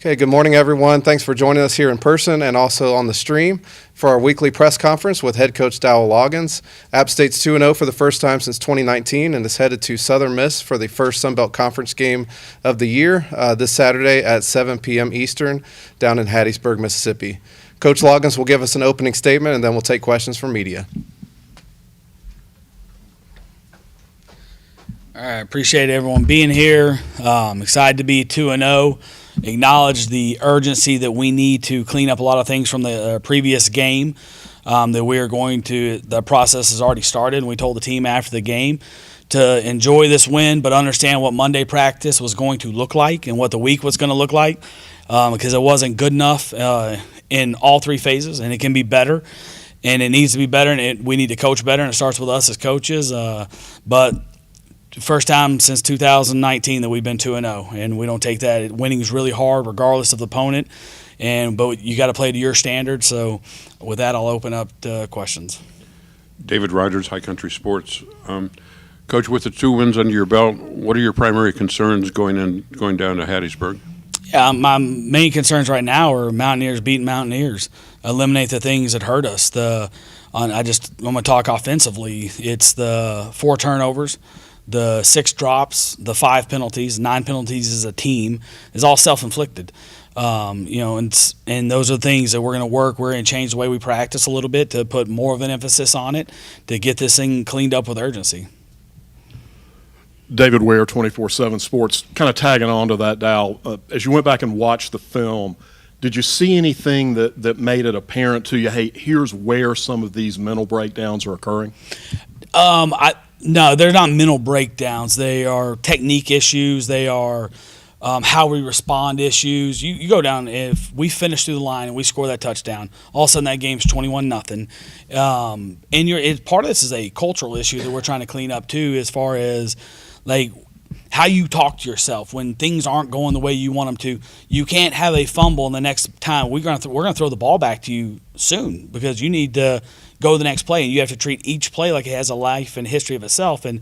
Okay, good morning, everyone. Thanks for joining us here in person and also on the stream for our weekly press conference with head coach Dowell Loggains. App State's 2-0 for the first time since 2019 and is headed to Southern Miss for the first Sun Belt Conference game of the year this Saturday at 7 p.m. Eastern down in Hattiesburg, Mississippi. Coach Loggains will give us an opening statement, and then we'll take questions from media. All right, appreciate everyone being here. Excited to be 2-0. Acknowledge the urgency that we need to clean up a lot of things from the previous game. That we are going to. The process has already started, and we told the team after the game to enjoy this win, but understand what Monday practice was going to look like and what the week was going to look like, because it wasn't good enough in all three phases, and it can be better, and it needs to be better, and we need to coach better, and it starts with us as coaches. But first time since 2019 that we've been 2-0, and we don't take that. Winning is really hard regardless of the opponent, but you got to play to your standards. So with that, I'll open up to questions. David Rogers, High Country Sports. Coach, with the 2 wins under your belt, what are your primary concerns going down to Hattiesburg? Yeah, my main concerns right now are Mountaineers beating Mountaineers. Eliminate the things that hurt us. I'm going to talk offensively. It's the 4 turnovers, the 6 drops, the 5 penalties, 9 penalties as a team is all self-inflicted. And those are the things that we're going to work. We're going to change the way we practice a little bit to put more of an emphasis on it to get this thing cleaned up with urgency. David Ware, 24/7 Sports, kind of tagging on to that, Dow. As you went back and watched the film, did you see anything that made it apparent to you, hey, here's where some of these mental breakdowns are occurring? No, they're not mental breakdowns. They are technique issues. They are how we respond issues. You go down, if we finish through the line and we score that touchdown, all of a sudden that game's 21-0. And part of this is a cultural issue that we're trying to clean up too, as far as like how you talk to yourself when things aren't going the way you want them to. You can't have a fumble and the next time we're going to throw the ball back to you soon, because you need to go to the next play, and you have to treat each play like it has a life and history of itself. And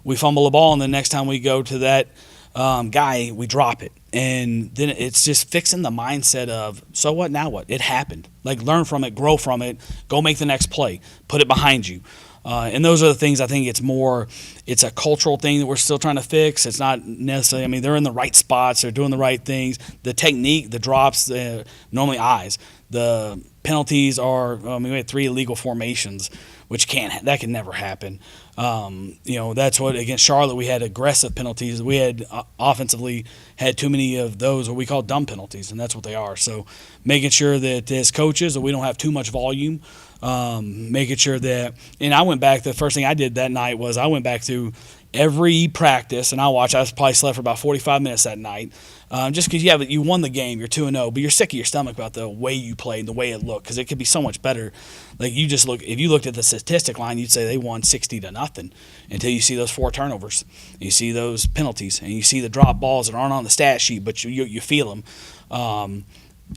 we fumble the ball, and the next time we go to that guy, we drop it. And then it's just fixing the mindset of, so what, now what? It happened. Like, learn from it, grow from it, go make the next play, put it behind you. And those are the things I think it's a cultural thing that we're still trying to fix. It's not necessarily, they're in the right spots, they're doing the right things. The technique, the drops, normally eyes. The penalties are, we had 3 illegal formations, which that can never happen. That's what, against Charlotte, we had aggressive penalties. We had offensively had too many of those, what we call dumb penalties, and that's what they are. So making sure that as coaches that we don't have too much volume, making sure that, and I went back, the first thing I did that night was I went back through every practice, and I probably slept for about 45 minutes that night, just because you won the game, you're 2-0, but you're sick of your stomach about the way you played, the way it looked, because it could be so much better. Like, if you looked at the statistic line, you'd say they won 60-0 until you see those 4 turnovers, you see those penalties, and you see the drop balls that aren't on the stat sheet, but you feel them.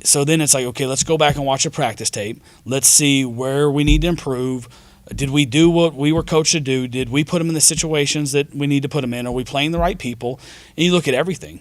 So then it's like, okay, let's go back and watch a practice tape. Let's see where we need to improve. Did we do what we were coached to do? Did we put them in the situations that we need to put them in? Are we playing the right people? And you look at everything.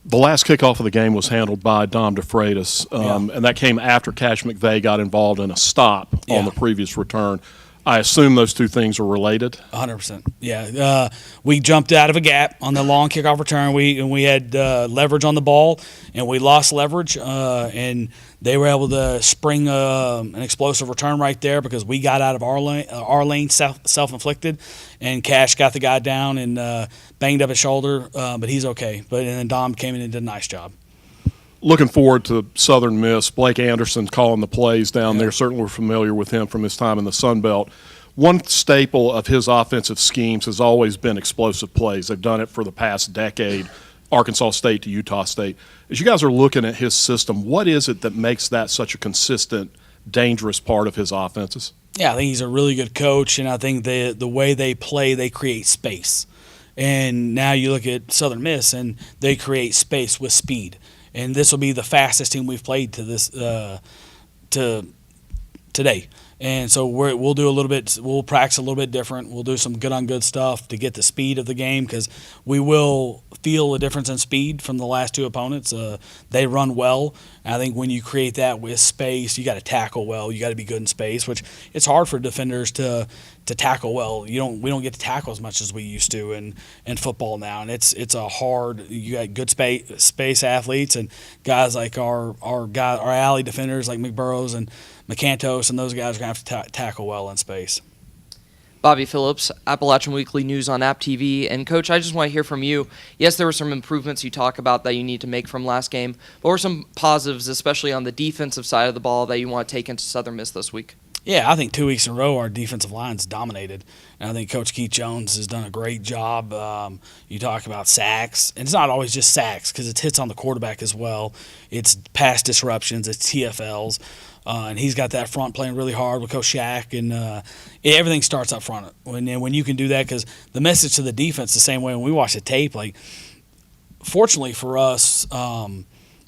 The last kickoff of the game was handled by Dom DeFreitas, and that came after Cash McVeigh got involved in a stop on the previous return. I assume those two things are related? 100%. Yeah. We jumped out of a gap on the long kickoff return. We had leverage on the ball, and we lost leverage, and they were able to spring an explosive return right there because we got out of our lane self-inflicted, and Cash got the guy down and banged up his shoulder, but he's okay. And then Dom came in and did a nice job. Looking forward to Southern Miss. Blake Anderson calling the plays down there. Certainly we're familiar with him from his time in the Sun Belt. One staple of his offensive schemes has always been explosive plays. They've done it for the past decade, Arkansas State to Utah State. As you guys are looking at his system, what is it that makes that such a consistent, dangerous part of his offenses? Yeah, I think he's a really good coach, and I think the way they play, they create space. And now you look at Southern Miss, and they create space with speed. And this will be the fastest team we've played to this today. And so we'll do a little bit. We'll practice a little bit different. We'll do some good-on-good stuff to get the speed of the game because we will feel a difference in speed from the last two opponents. They run well. And I think when you create that with space, you got to tackle well. You got to be good in space, which it's hard for defenders to tackle well. We don't get to tackle as much as we used to in football now, and it's a hard. You got good space athletes and guys like our alley defenders like McBurrows and McCantos, and those guys are going to have to tackle well in space. Bobby Phillips, Appalachian Weekly News on App TV. And, Coach, I just want to hear from you. Yes, there were some improvements you talk about that you need to make from last game. What were some positives, especially on the defensive side of the ball, that you want to take into Southern Miss this week? Yeah, I think 2 weeks in a row our defensive line's dominated. And I think Coach Keith Jones has done a great job. You talk about sacks, and it's not always just sacks because it's hits on the quarterback as well. It's pass disruptions, it's TFLs. And he's got that front playing really hard with Coach Shaq, and everything starts up front. When you can do that, because the message to the defense the same way when we watch the tape, like fortunately for us,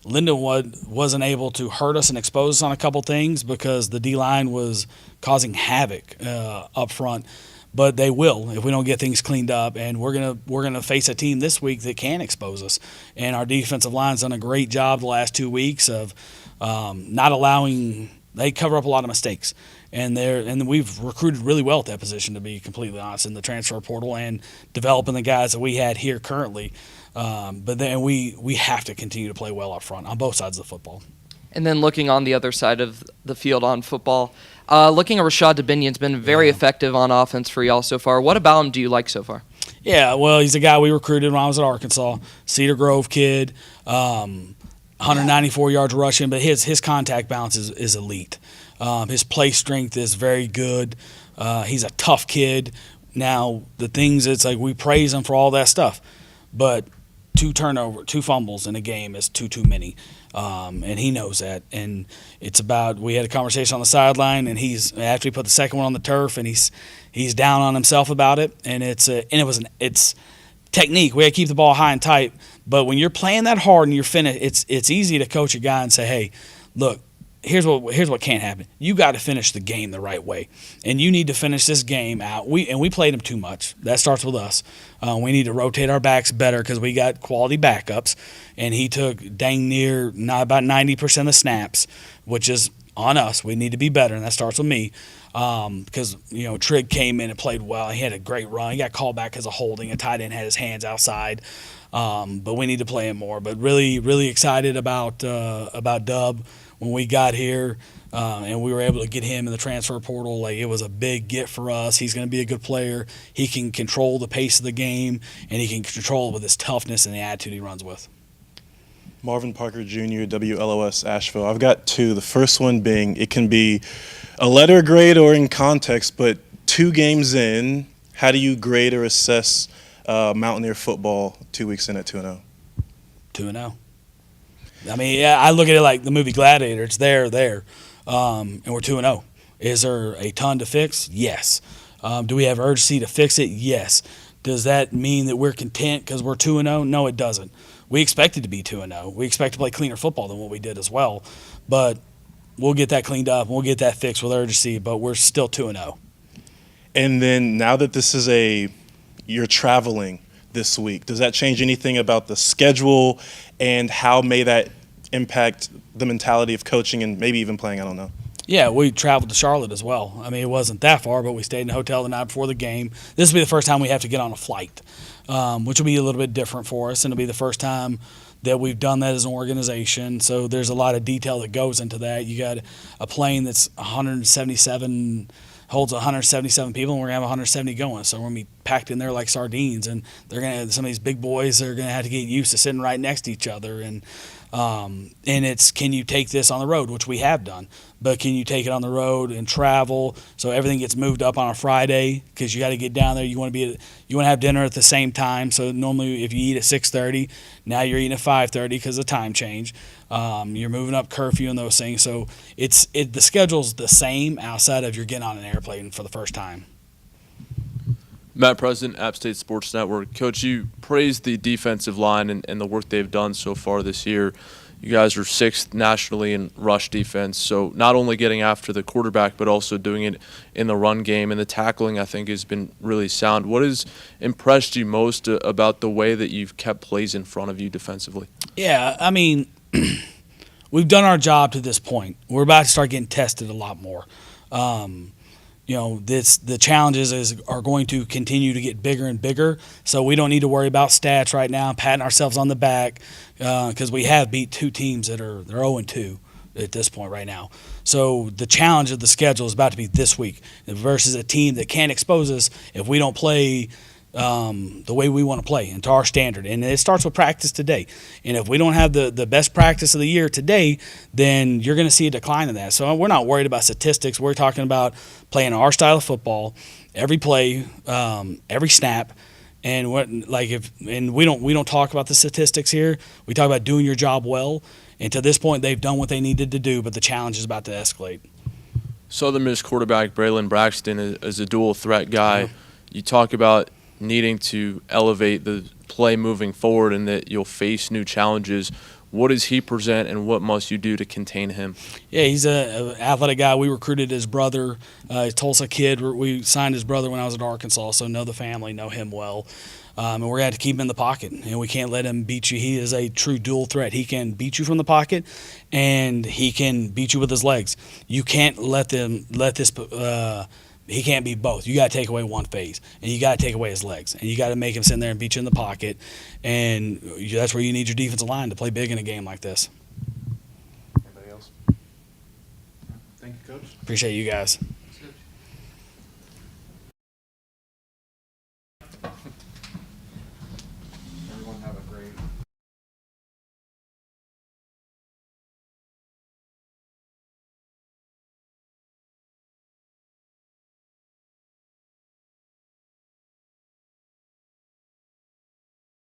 Lindenwood wasn't able to hurt us and expose us on a couple things because the D-line was causing havoc up front. But they will if we don't get things cleaned up, and we're gonna face a team this week that can expose us. And our defensive line's done a great job the last 2 weeks of not allowing. They cover up a lot of mistakes, and we've recruited really well at that position, to be completely honest, in the transfer portal and developing the guys that we had here currently. But then we have to continue to play well up front on both sides of the football. And then looking on the other side of the field on football, looking at Rashad Dubinion's been very effective on offense for y'all so far. What about him do you like so far? Yeah, well, he's a guy we recruited when I was at Arkansas, Cedar Grove kid, 194 yards rushing, but his contact balance is elite. His play strength is very good. He's a tough kid. Now, the things, it's like we praise him for all that stuff, but 2 fumbles in a game is too many. And he knows that. And it's about, we had a conversation on the sideline, and after he put the second one on the turf, and he's down on himself about it. And it's technique. We got to keep the ball high and tight. But when you're playing that hard and you're finished, it's easy to coach a guy and say, hey, look, here's what can't happen. You got to finish the game the right way, and you need to finish this game out. We played him too much. That starts with us. We need to rotate our backs better because we got quality backups, and he took dang near about 90% of the snaps, which is on us. We need to be better, and that starts with me. Because Trigg came in and played well. He had a great run. He got called back as a holding. A tight end had his hands outside. But we need to play him more. But really, really excited about Dub. When we got here and we were able to get him in the transfer portal, like, it was a big get for us. He's going to be a good player. He can control the pace of the game, and he can control it with his toughness and the attitude he runs with. Marvin Parker Jr., WLOS Asheville. I've got 2. The first one being, it can be a letter grade or in context, but 2 games in, how do you grade or assess Mountaineer football 2 weeks in at 2-0? 2-0. I mean, yeah, I look at it like the movie Gladiator. It's there, and we're 2-0. Is there a ton to fix? Yes. Do we have urgency to fix it? Yes. Does that mean that we're content because we're 2-0? No, it doesn't. We expected to be 2-0. We expect to play cleaner football than what we did as well. But we'll get that cleaned up, and we'll get that fixed with urgency, but we're still 2-0. And then now that this is you're traveling this week, does that change anything about the schedule, and how may that impact the mentality of coaching and maybe even playing? I don't know. Yeah, we traveled to Charlotte as well. I mean, it wasn't that far, but we stayed in the hotel the night before the game. This will be the first time we have to get on a flight, which will be a little bit different for us, and it'll be the first time that we've done that as an organization. So there's a lot of detail that goes into that. You got a plane that's 177 holds 177 people, and we're gonna have 170 going. So we're gonna be packed in there like sardines, and some of these big boys are gonna have to get used to sitting right next to each other. And it's, can you take this on the road, which we have done, but can you take it on the road and travel? So everything gets moved up on a Friday because you got to get down there. You want to have dinner at the same time. So normally if you eat at 6:30, now you're eating at 5:30 because of the time change. You're moving up curfew and those things. So the schedule's the same outside of you're getting on an airplane for the first time. Matt President, App State Sports Network. Coach, you praised the defensive line and the work they've done so far this year. You guys are 6th nationally in rush defense, so not only getting after the quarterback, but also doing it in the run game. And the tackling, I think, has been really sound. What has impressed you most about the way that you've kept plays in front of you defensively? Yeah, I mean, we've done our job to this point. We're about to start getting tested a lot more. The challenges are going to continue to get bigger and bigger. So we don't need to worry about stats right now, patting ourselves on the back, because we have beat 2 teams they're 0-2 at this point right now. So the challenge of the schedule is about to be this week versus a team that can't expose us if we don't play the way we want to play and to our standard. And it starts with practice today. And if we don't have the best practice of the year today, then you're going to see a decline in that. So we're not worried about statistics. We're talking about playing our style of football, every play, every snap. And we don't talk about the statistics here. We talk about doing your job well. And to this point, they've done what they needed to do, but the challenge is about to escalate. Southern Miss quarterback Braylon Braxton is a dual threat guy. Yeah. You talk about needing to elevate the play moving forward and that you'll face new challenges. What does he present, and what must you do to contain him? Yeah, he's an athletic guy. We recruited his brother, a Tulsa kid. We signed his brother when I was at Arkansas, so know the family, know him well. And we're going to have to keep him in the pocket, and we can't let him beat you. He is a true dual threat. He can beat you from the pocket, and he can beat you with his legs. You can't he can't be both. You got to take away one phase, and you got to take away his legs, and you got to make him sit there and beat you in the pocket, and that's where you need your defensive line to play big in a game like this. Anybody else? Thank you, Coach. Appreciate you guys.